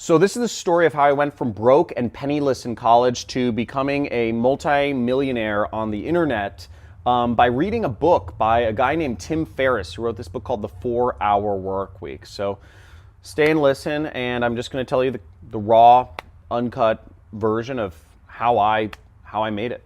So this is the story of how I went from broke and penniless in college to becoming a multi-millionaire on the internet by reading a book by a guy named Tim Ferriss, who wrote this book called The 4-Hour Work Week. So stay and listen, and I'm just going to tell you the raw, uncut version of how I made it.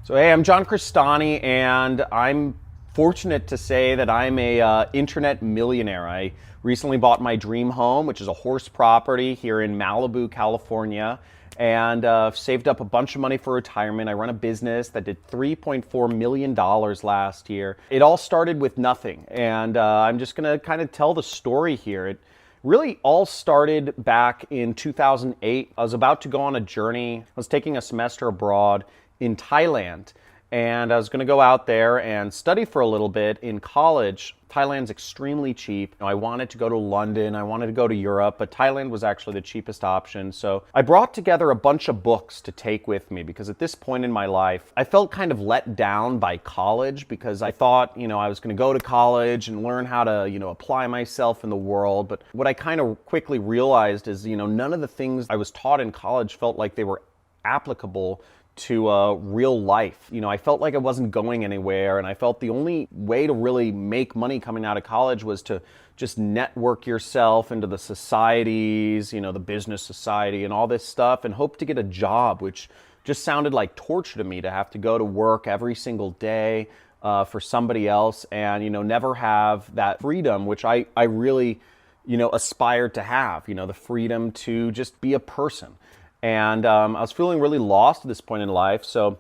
So hey, I'm John Cristani, and I'm fortunate to say that I'm a internet millionaire. I recently bought my dream home, which is a horse property here in Malibu, California, and saved up a bunch of money for retirement. I run a business that did $3.4 million last year. It all started with nothing, and I'm just gonna kind of tell the story here. It really all started back in 2008. I was about to go on a journey. I was taking a semester abroad in Thailand, and I was going to go out there and study for a little bit in college. Thailand's extremely cheap. I wanted to go to London, I wanted to go to Europe, but Thailand was actually the cheapest option. So I brought together a bunch of books to take with me, because at this point in my life, I felt kind of let down by college, because I thought, I was going to go to college and learn how to, apply myself in the world. But what I kind of quickly realized is, none of the things I was taught in college felt like they were applicable to real life. I felt like I wasn't going anywhere, and I felt the only way to really make money coming out of college was to just network yourself into the societies, the business society and all this stuff, and hope to get a job, which just sounded like torture to me, to have to go to work every single day for somebody else and, never have that freedom, which I really, aspired to have, the freedom to just be a person. And I was feeling really lost at this point in life, so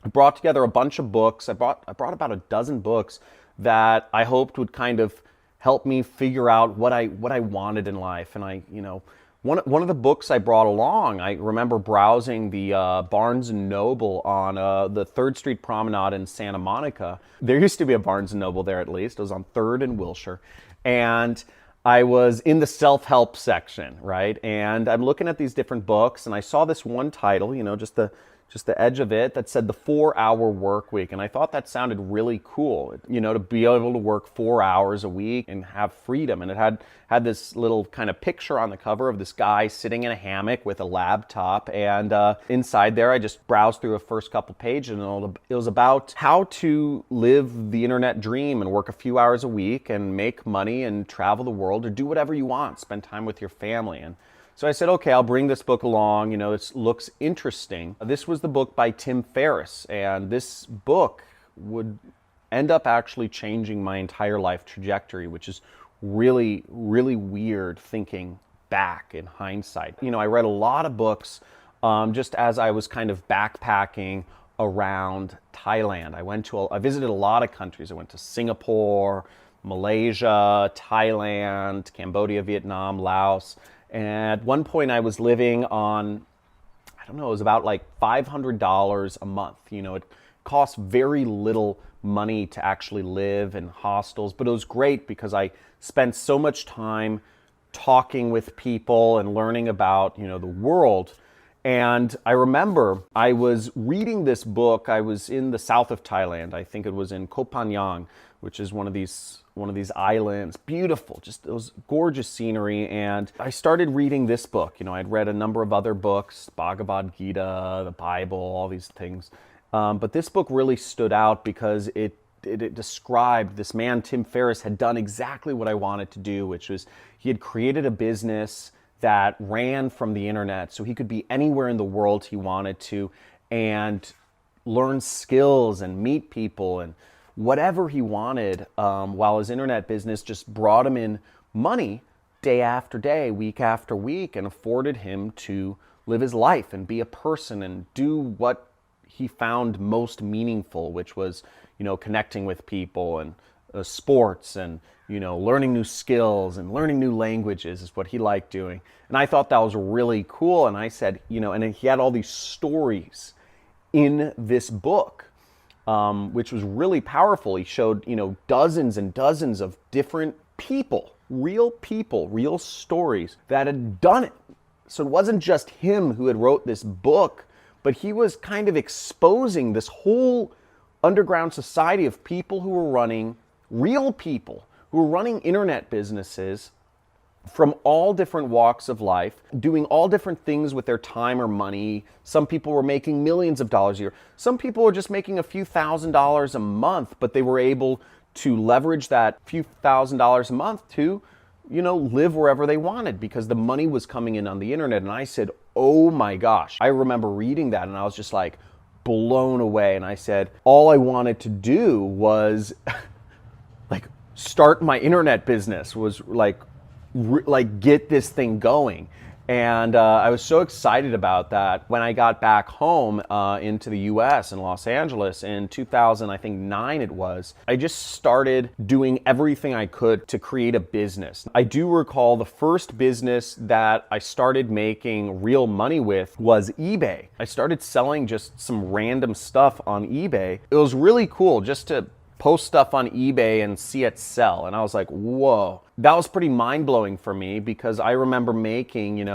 I brought together a bunch of books. I brought about a dozen books that I hoped would kind of help me figure out what I wanted in life. And one of the books I brought along, I remember browsing the Barnes & Noble on the 3rd Street Promenade in Santa Monica. There used to be a Barnes & Noble there, at least. It was on 3rd and Wilshire. And I was in the self-help section, right? And I'm looking at these different books, and I saw this one title, just the edge of it, that said The 4-Hour Work Week. And I thought that sounded really cool, to be able to work 4 hours a week and have freedom. And it had this little kind of picture on the cover of this guy sitting in a hammock with a laptop. And inside there, I just browsed through the first couple pages, and it was about how to live the internet dream and work a few hours a week and make money and travel the world, or do whatever you want, spend time with your family. And so I said, okay, I'll bring this book along. It looks interesting. This was the book by Tim Ferriss, and this book would end up actually changing my entire life trajectory, which is really, really weird thinking back in hindsight. I read a lot of books just as I was kind of backpacking around Thailand. I visited a lot of countries. I went to Singapore, Malaysia, Thailand, Cambodia, Vietnam, Laos. And at one point I was living on, it was about like $500 a month. It cost very little money to actually live in hostels, but it was great because I spent so much time talking with people and learning about, the world. And I remember I was reading this book. I was in the south of Thailand. I think it was in Koh Phangan, which is one of these islands. Beautiful, just it was gorgeous scenery. And I started reading this book. I'd read a number of other books, Bhagavad Gita, the Bible, all these things. But this book really stood out because it described, this man, Tim Ferriss, had done exactly what I wanted to do, which was he had created a business that ran from the internet, so he could be anywhere in the world he wanted to and learn skills and meet people and whatever he wanted, while his internet business just brought him in money day after day, week after week, and afforded him to live his life and be a person and do what he found most meaningful, which was, connecting with people and sports and, learning new skills and learning new languages is what he liked doing. And I thought that was really cool. And I said, and he had all these stories in this book, which was really powerful. He showed, dozens and dozens of different people, real stories that had done it. So it wasn't just him who had wrote this book, but he was kind of exposing this whole underground society of people who were running, real people who were running internet businesses from all different walks of life, doing all different things with their time or money. Some people were making millions of dollars a year. Some people were just making a few $1,000s a month, but they were able to leverage that few $1,000s a month to, live wherever they wanted because the money was coming in on the internet. And I said, oh my gosh. I remember reading that and I was just like blown away. And I said, all I wanted to do was like start my internet business, was like get this thing going. And I was so excited about that. When I got back home into the US in Los Angeles in 2009 it was, I just started doing everything I could to create a business. I do recall the first business that I started making real money with was eBay. I started selling just some random stuff on eBay. It was really cool just to post stuff on eBay and see it sell. And I was like, whoa. That was pretty mind-blowing for me because I remember making, in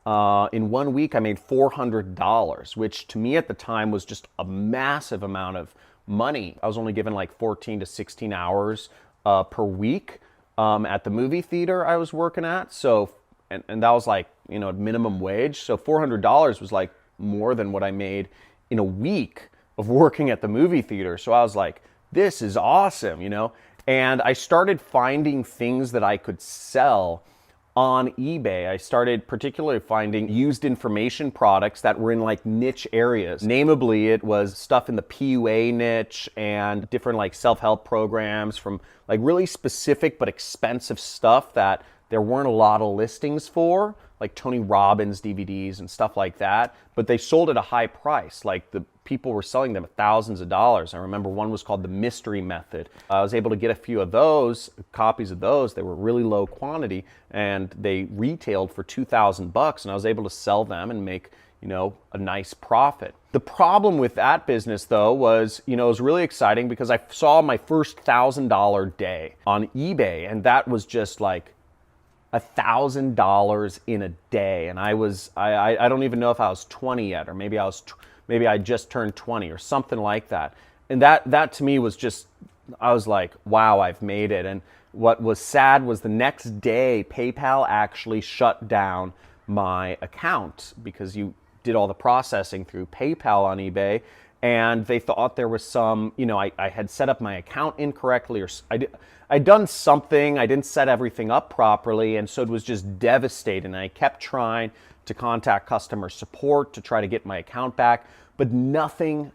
1 week I made $400, which to me at the time was just a massive amount of money. I was only given like 14 to 16 hours per week at the movie theater I was working at. So, and that was like, minimum wage. So $400 was like more than what I made in a week of working at the movie theater. So I was like, this is awesome, And I started finding things that I could sell on eBay. I started particularly finding used information products that were in like niche areas. Namely, it was stuff in the PUA niche and different like self-help programs from like really specific but expensive stuff that there weren't a lot of listings for, like Tony Robbins DVDs and stuff like that, but they sold at a high price. Like the people were selling them at thousands of dollars. I remember one was called the Mystery Method. I was able to get a few of those, copies of those. They were really low quantity and they retailed for $2,000 and I was able to sell them and make, a nice profit. The problem with that business though was, it was really exciting because I saw my first $1,000 day on eBay and that was just like $1,000 in a day. And I don't even know if I was 20 yet, or maybe I just turned 20 or something like that. And that to me was just, I was like, wow, I've made it. And what was sad was the next day, PayPal actually shut down my account because you did all the processing through PayPal on eBay. And they thought there was some, I had set up my account incorrectly, or I'd done something, I didn't set everything up properly, and so it was just devastating. I kept trying to contact customer support to try to get my account back, but nothing,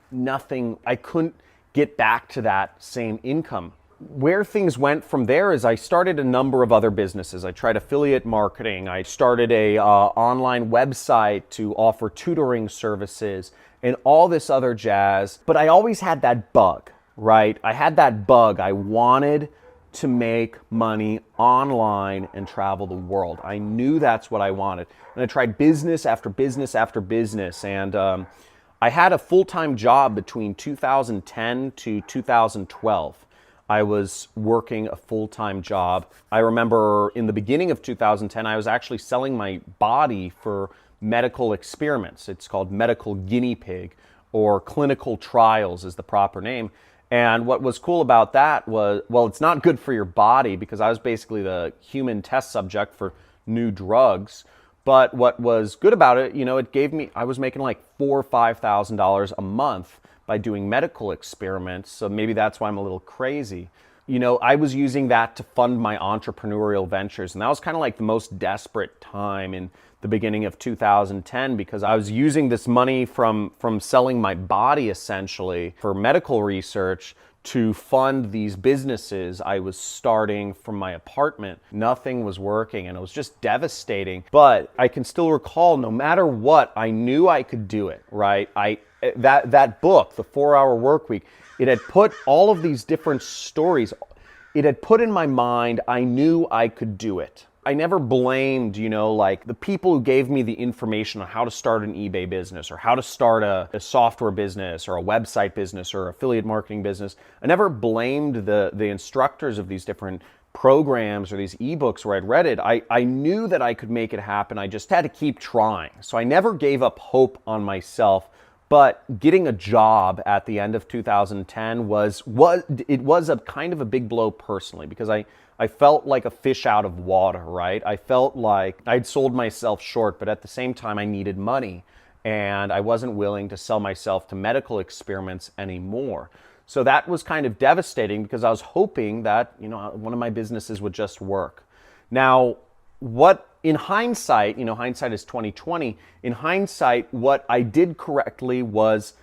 I couldn't get back to that same income. Where things went from there is I started a number of other businesses. I tried affiliate marketing, I started a online website to offer tutoring services, and all this other jazz. But I always had that bug, right? I had that bug. I wanted to make money online and travel the world. I knew that's what I wanted. And I tried business after business after business. And I had a full-time job between 2010 to 2012. I was working a full-time job. I remember in the beginning of 2010, I was actually selling my body for medical experiments. It's called medical guinea pig, or clinical trials is the proper name. And what was cool about that was, well, it's not good for your body because I was basically the human test subject for new drugs. But what was good about it, it gave me, I was making like $4,000 or $5,000 a month by doing medical experiments. So maybe that's why I'm a little crazy. I was using that to fund my entrepreneurial ventures. And that was kind of like the most desperate time in the beginning of 2010 because I was using this money from selling my body essentially for medical research to fund these businesses I was starting from my apartment. Nothing was working and it was just devastating. But I can still recall, no matter what, I knew I could do it, right? That book, The 4-Hour Workweek, it had put all of these different stories, it had put in my mind, I knew I could do it. I never blamed, like the people who gave me the information on how to start an eBay business or how to start a software business or a website business or affiliate marketing business. I never blamed the instructors of these different programs or these ebooks where I'd read it. I knew that I could make it happen. I just had to keep trying. So I never gave up hope on myself. But getting a job at the end of 2010 was a kind of a big blow personally, because I felt like a fish out of water, right? I felt like I'd sold myself short, but at the same time I needed money, and I wasn't willing to sell myself to medical experiments anymore. So that was kind of devastating, because I was hoping that, one of my businesses would just work. Now, what in hindsight, hindsight is 2020. In hindsight, what I did correctly was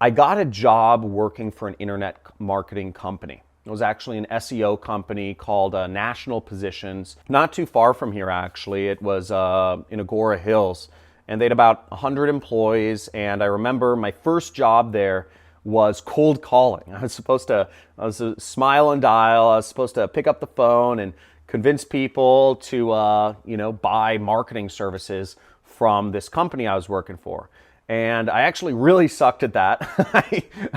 I got a job working for an internet marketing company. It was actually an SEO company called National Positions, not too far from here actually. It was in Agora Hills, and they had about 100 employees. And I remember my first job there was cold calling. I was a smile and dial. I was supposed to pick up the phone and convince people to buy marketing services from this company I was working for. And I actually really sucked at that.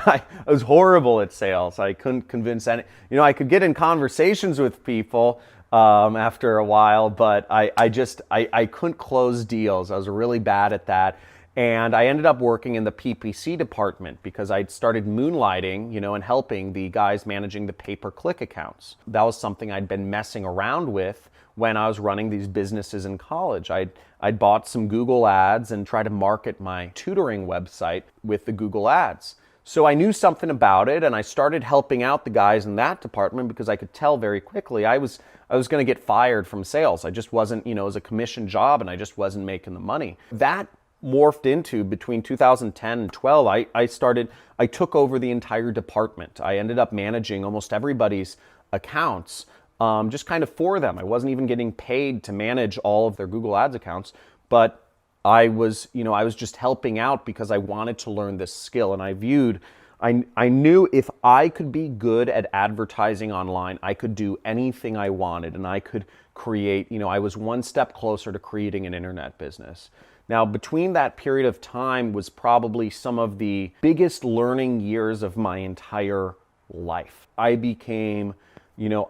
I was horrible at sales. I couldn't convince any. I could get in conversations with people after a while, but I couldn't close deals. I was really bad at that. And I ended up working in the PPC department because I'd started moonlighting, and helping the guys managing the pay-per-click accounts. That was something I'd been messing around with when I was running these businesses in college. I'd bought some Google ads and tried to market my tutoring website with the Google ads. So I knew something about it, and I started helping out the guys in that department because I could tell very quickly I was going to get fired from sales. I just wasn't, it was a commission job, and I just wasn't making the money. That morphed into, between 2010 and 12, I took over the entire department. I ended up managing almost everybody's accounts, just kind of for them. I wasn't even getting paid to manage all of their Google Ads accounts, but I was just helping out because I wanted to learn this skill. And I knew if I could be good at advertising online, I could do anything I wanted, and I could create, I was one step closer to creating an internet business. Now, between that period of time was probably some of the biggest learning years of my entire life. I became,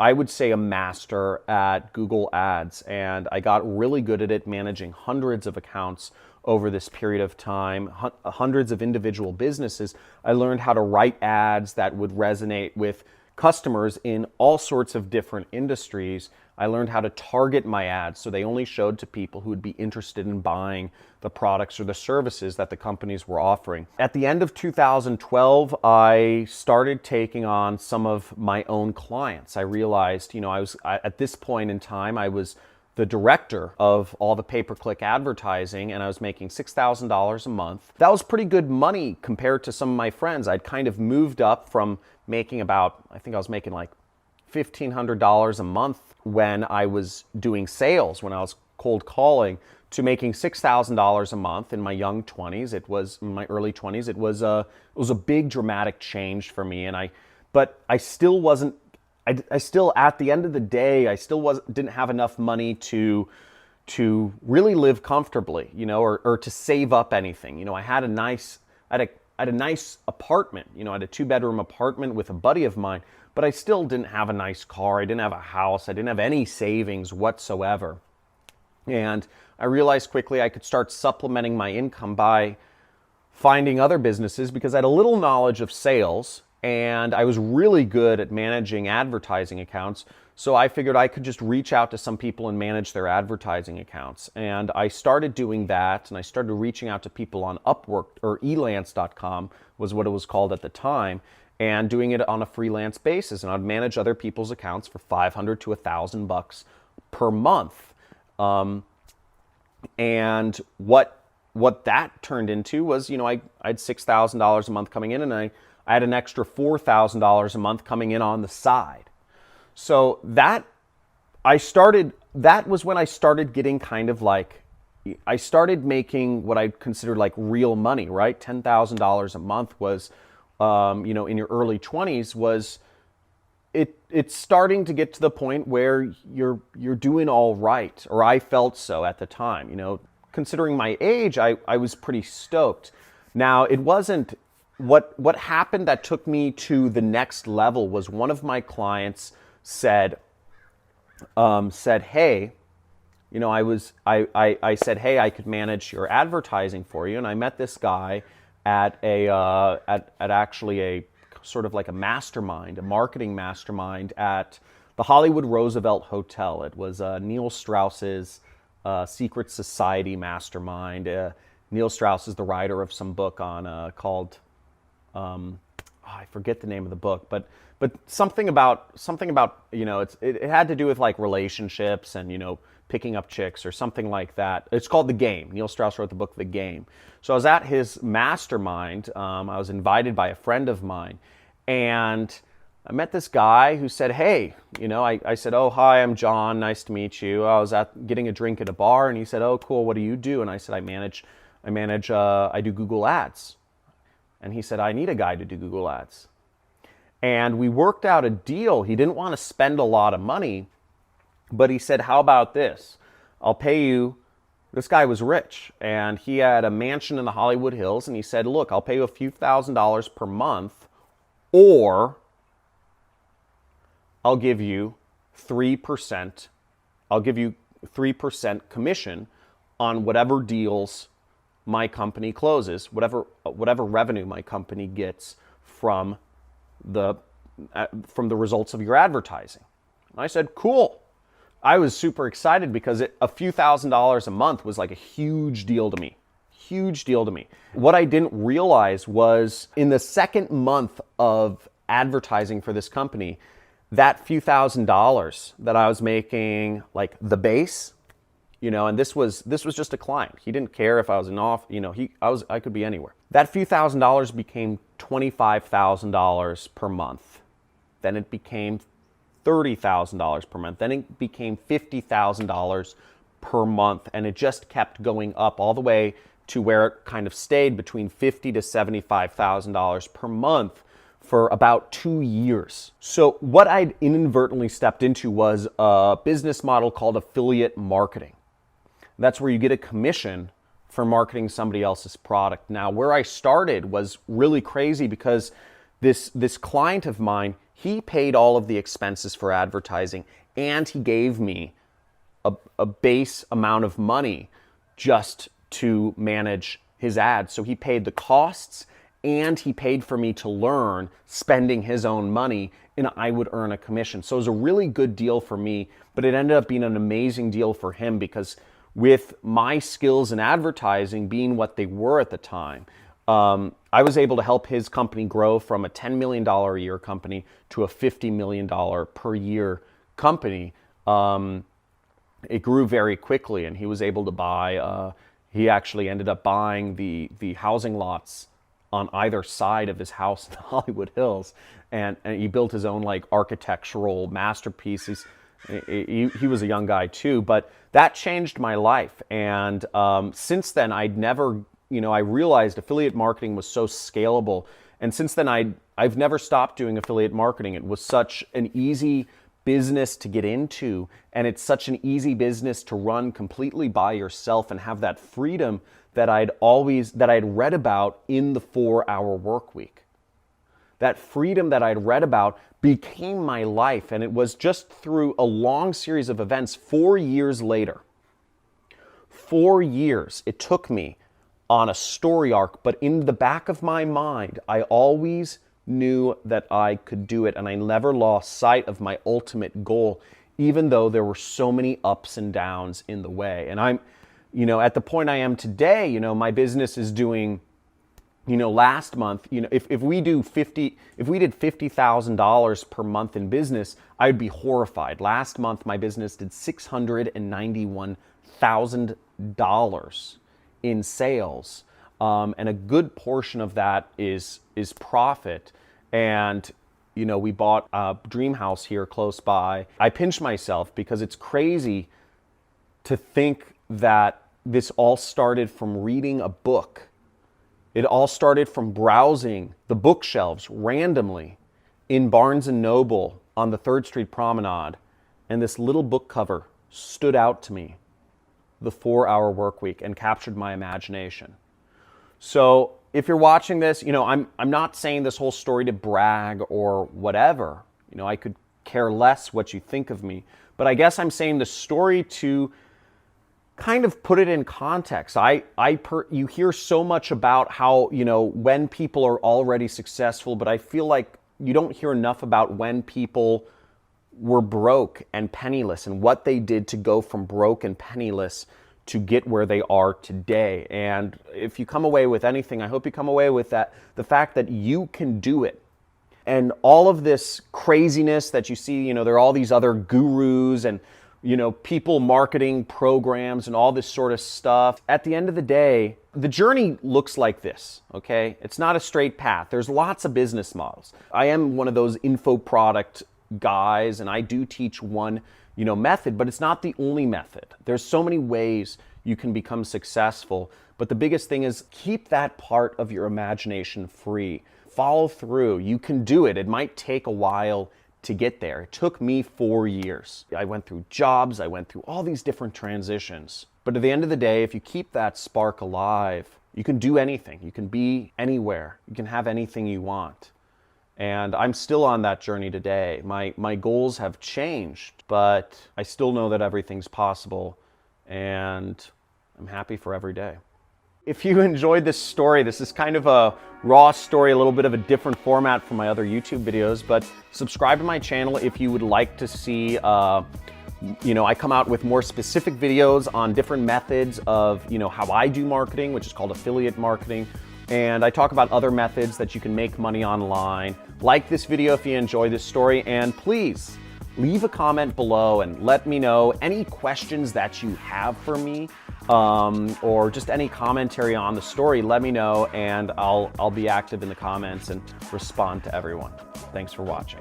I would say, a master at Google Ads, and I got really good at it, managing hundreds of accounts over this period of time, hundreds of individual businesses. I learned how to write ads that would resonate with customers in all sorts of different industries. I learned how to target my ads so they only showed to people who would be interested in buying the products or the services that the companies were offering. At the end of 2012, I started taking on some of my own clients. I realized, at this point in time, I was the director of all the pay-per-click advertising, and I was making $6,000 a month. That was pretty good money compared to some of my friends. I'd kind of moved up from making I think I was making like $1,500 a month when I was doing sales, when I was cold calling, to making $6,000 a month in my young 20s. It was in my early 20s. It was a big dramatic change for me, but I still wasn't. I still, at the end of the day, I still didn't have enough money to really live comfortably, or to save up anything. I had a nice apartment, I had a 2-bedroom apartment with a buddy of mine, but I still didn't have a nice car. I didn't have a house. I didn't have any savings whatsoever. And I realized quickly I could start supplementing my income by finding other businesses, because I had a little knowledge of sales and I was really good at managing advertising accounts. So I figured I could just reach out to some people and manage their advertising accounts. And I started doing that, and I started reaching out to people on Upwork, or elance.com was what it was called at the time, and doing it on a freelance basis. And I'd manage other people's accounts for $500 to $1,000 per month. And what that turned into was, I had $6,000 a month coming in, and I had an extra $4,000 a month coming in on the side. So that was when I started getting kind of like, I started making what I considered like real money, right? $10,000 a month was, in your early 20s was, it's starting to get to the point where you're doing all right, or I felt so at the time. Considering my age, I was pretty stoked. Now, it wasn't, what happened that took me to the next level was one of my clients said, hey, I said, hey, I could manage your advertising for you. And I met this guy at at actually a sort of like a mastermind, a marketing mastermind at the Hollywood Roosevelt Hotel. It was Neil Strauss's secret society mastermind. Neil Strauss is the writer of some book on called I forget the name of the book, but something about it had to do with like relationships and picking up chicks or something like that. It's called The Game. Neil Strauss wrote the book The Game. So I was at his mastermind. I was invited by a friend of mine, and I met this guy who said, "Hey, I said, oh, hi, I'm John. Nice to meet you. I was getting a drink at a bar," and he said, "Oh, cool. What do you do?" And I said, I do Google Ads." And he said, "I need a guy to do Google Ads." And we worked out a deal. He didn't want to spend a lot of money, but he said, "How about this? I'll pay you." This guy was rich, and he had a mansion in the Hollywood Hills, and he said, "Look, I'll pay you a few $1,000s per month, or I'll give you 3%. I'll give you 3% commission on whatever deals my company closes, whatever revenue my company gets from the results of your advertising." And I said, "Cool." I was super excited because a few $1,000s a month was like a huge deal to me. Huge deal to me. What I didn't realize was in the second month of advertising for this company, that few $1,000s that I was making, like the base, and this was just a client. He didn't care if I was I could be anywhere. That few $1,000s became $25,000 per month. Then it became $30,000 per month. Then it became $50,000 per month, and it just kept going up all the way to where it kind of stayed between $50,000 to $75,000 per month for about 2 years. So what I'd inadvertently stepped into was a business model called affiliate marketing. That's where you get a commission for marketing somebody else's product. Now, where I started was really crazy because this client of mine, he paid all of the expenses for advertising, and he gave me a base amount of money just to manage his ads. So he paid the costs, and he paid for me to learn, spending his own money, and I would earn a commission. So it was a really good deal for me, but it ended up being an amazing deal for him because with my skills in advertising being what they were at the time, I was able to help his company grow from a $10 million a year company to a $50 million per year company. It grew very quickly, and he was able to buy, he actually ended up buying the housing lots on either side of his house in the Hollywood Hills, and he built his own like architectural masterpieces. He was a young guy too, but that changed my life. And since then, I realized affiliate marketing was so scalable. And since then, I've never stopped doing affiliate marketing. It was such an easy business to get into, and it's such an easy business to run completely by yourself and have that freedom that I'd read about in the 4-Hour Work Week. That freedom that I'd read about became my life, and it was just through a long series of events 4 years later. 4 years it took me on a story arc, but in the back of my mind, I always knew that I could do it, and I never lost sight of my ultimate goal, even though there were so many ups and downs in the way. And I'm, at the point I am today, my business is doing, last month, if we did $50,000 per month in business, I'd be horrified. Last month, my business did $691,000 in sales, and a good portion of that is profit. And we bought a dream house here close by. I pinch myself because it's crazy to think that this all started from reading a book. It all started from browsing the bookshelves randomly in Barnes & Noble on the 3rd Street Promenade, and this little book cover stood out to me, The 4-Hour Work Week, and captured my imagination. So if you're watching this, I'm not saying this whole story to brag or whatever. I could care less what you think of me, but I guess I'm saying the story to kind of put it in context. You hear so much about how, when people are already successful, but I feel like you don't hear enough about when people were broke and penniless and what they did to go from broke and penniless to get where they are today. And if you come away with anything, I hope you come away with the fact that you can do it. And all of this craziness that you see, there are all these other gurus and, people marketing programs and all this sort of stuff. At the end of the day, the journey looks like this, okay? It's not a straight path. There's lots of business models. I am one of those info product guys, and I do teach one, method, but it's not the only method. There's so many ways you can become successful, but the biggest thing is keep that part of your imagination free. Follow through. You can do it. It might take a while to get there. It took me 4 years. I went through jobs. I went through all these different transitions. But at the end of the day, if you keep that spark alive, you can do anything. You can be anywhere. You can have anything you want. And I'm still on that journey today. My goals have changed, but I still know that everything's possible, and I'm happy for every day. If you enjoyed this story, this is kind of a raw story, a little bit of a different format from my other YouTube videos, but subscribe to my channel if you would like to see, I come out with more specific videos on different methods of, how I do marketing, which is called affiliate marketing. And I talk about other methods that you can make money online. Like this video if you enjoy this story, and please leave a comment below and let me know any questions that you have for me, or just any commentary on the story. Let me know, and I'll be active in the comments and respond to everyone. Thanks for watching.